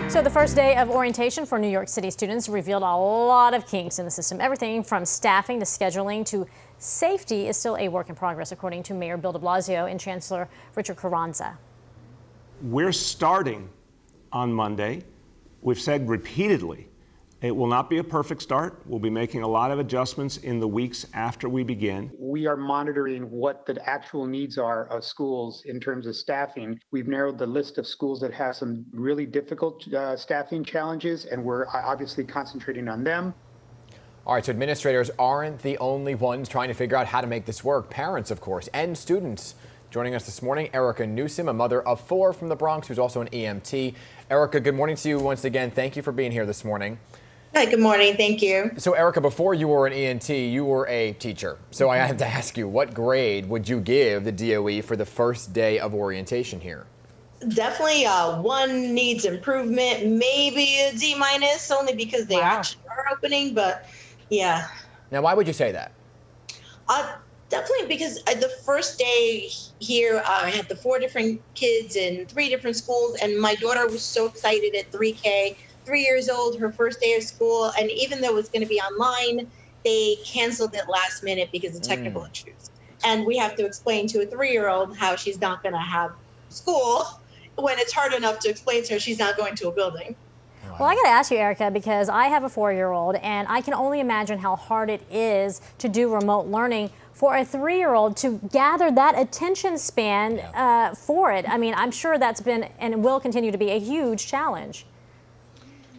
So the first day of orientation for New York City students revealed a lot of kinks in the system. Everything from staffing to scheduling to safety is still a work in progress, according to Mayor Bill de Blasio and Chancellor Richard Carranza. We're starting on Monday. We've said repeatedly, it will not be a perfect start. We'll be making a lot of adjustments in the weeks after we begin. We are monitoring what the actual needs are of schools in terms of staffing. We've narrowed the list of schools that have some really difficult staffing challenges, and we're obviously concentrating on them. All right, so administrators aren't the only ones trying to figure out how to make this work. Parents, of course, and students. Joining us this morning, Erika Newsome, a mother of 4 from the Bronx, who's also an EMT. Erika, good morning to you once again. Thank you for being here this morning. Hi, good morning. Thank you. So, Erika, before you were an ENT, you were a teacher. So I have to ask you, what grade would you give the DOE for the first day of orientation here? Definitely 1 needs improvement, maybe a D-, only because they actually are opening, but yeah. Now, why would you say that? Definitely because the first day here, I had the 4 different kids in 3 different schools, and my daughter was so excited at 3K. 3 years old, her first day of school, and even though it was going to be online, they canceled it last minute because of technical issues. And we have to explain to a 3-year-old how she's not going to have school when it's hard enough to explain to her she's not going to a building. Well, I got to ask you, Erika, because I have a 4-year-old, and I can only imagine how hard it is to do remote learning for a 3-year-old to gather that attention span for it. I mean, I'm sure that's been and will continue to be a huge challenge.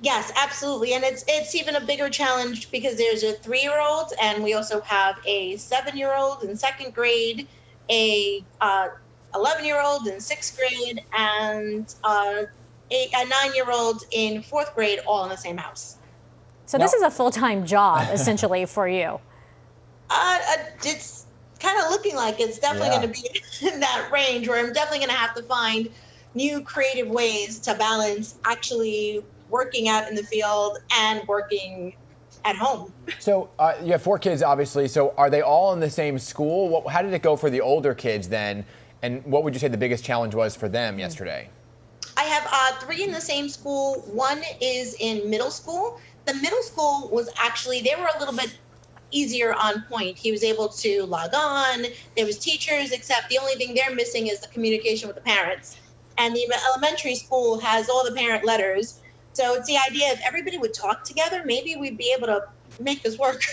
Yes, absolutely. And it's even a bigger challenge because there's a 3-year-old, and we also have a 7-year-old in 2nd grade, a 11-year-old in 6th grade, and a 9-year-old in 4th grade, all in the same house. So this is a full-time job, essentially, for you. It's kind of looking like it's definitely going to be in that range where I'm definitely going to have to find new creative ways to balance actually working out in the field and working at home. So you have 4 kids, obviously. So are they all in the same school? How did it go for the older kids then? And what would you say the biggest challenge was for them yesterday? I have 3 in the same school. 1 is in middle school. The middle school was actually, they were a little bit easier on point. He was able to log on. There was teachers, except the only thing they're missing is the communication with the parents. And the elementary school has all the parent letters. So it's the idea if everybody would talk together, maybe we'd be able to make this work.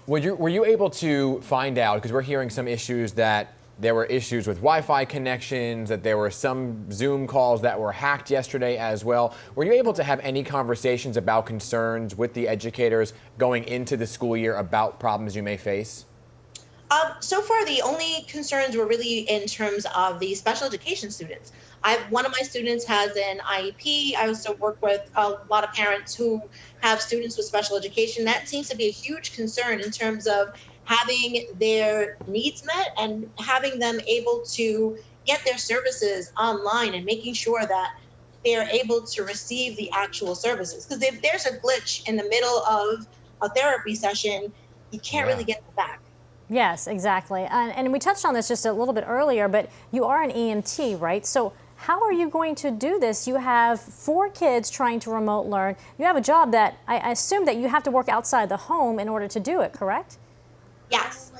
Were you able to find out, because we're hearing some issues that there were issues with Wi-Fi connections, that there were some Zoom calls that were hacked yesterday as well. Were you able to have any conversations about concerns with the educators going into the school year about problems you may face? So far, the only concerns were really in terms of the special education students. One of my students has an IEP. I also work with a lot of parents who have students with special education. That seems to be a huge concern in terms of having their needs met and having them able to get their services online and making sure that they're able to receive the actual services. Because if there's a glitch in the middle of a therapy session, you can't really get it back. Yes, exactly. And we touched on this just a little bit earlier, but you are an EMT, right? So how are you going to do this? You have 4 kids trying to remote learn. You have a job that I assume that you have to work outside the home in order to do it, correct? Yes.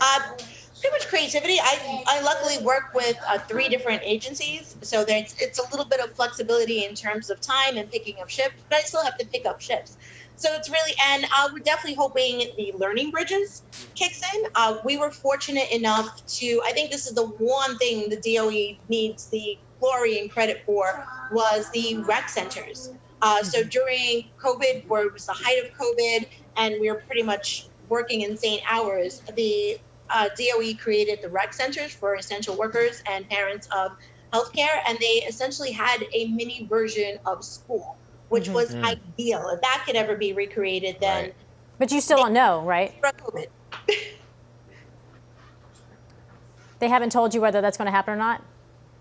Pretty much creativity. I luckily work with 3 different agencies, so it's a little bit of flexibility in terms of time and picking up shifts, but I still have to pick up shifts. So it's really, and we're definitely hoping the learning bridges kicks in. We were fortunate enough to, I think this is the one thing the DOE needs the glory and credit for, was the rec centers. So during COVID, where it was the height of COVID, and we were pretty much working insane hours, the DOE created the rec centers for essential workers and parents of healthcare, and they essentially had a mini version of school, which was ideal. If that could ever be recreated, then. Right. But you still don't know, right? COVID. They haven't told you whether that's going to happen or not?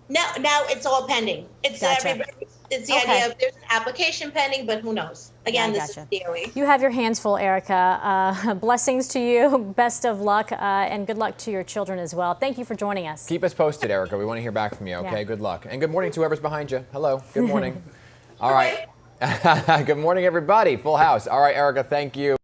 Now it's all pending. It's Gotcha. it's the idea of there's an application pending, but who knows? Again, this is DOE. You have your hands full, Erika. Blessings to you. Best of luck, and good luck to your children as well. Thank you for joining us. Keep us posted, Erika. We want to hear back from you, okay? Yeah. Good luck. And good morning to whoever's behind you. Hello. Good morning. All right. Good morning, everybody. Full house. All right, Erika, thank you.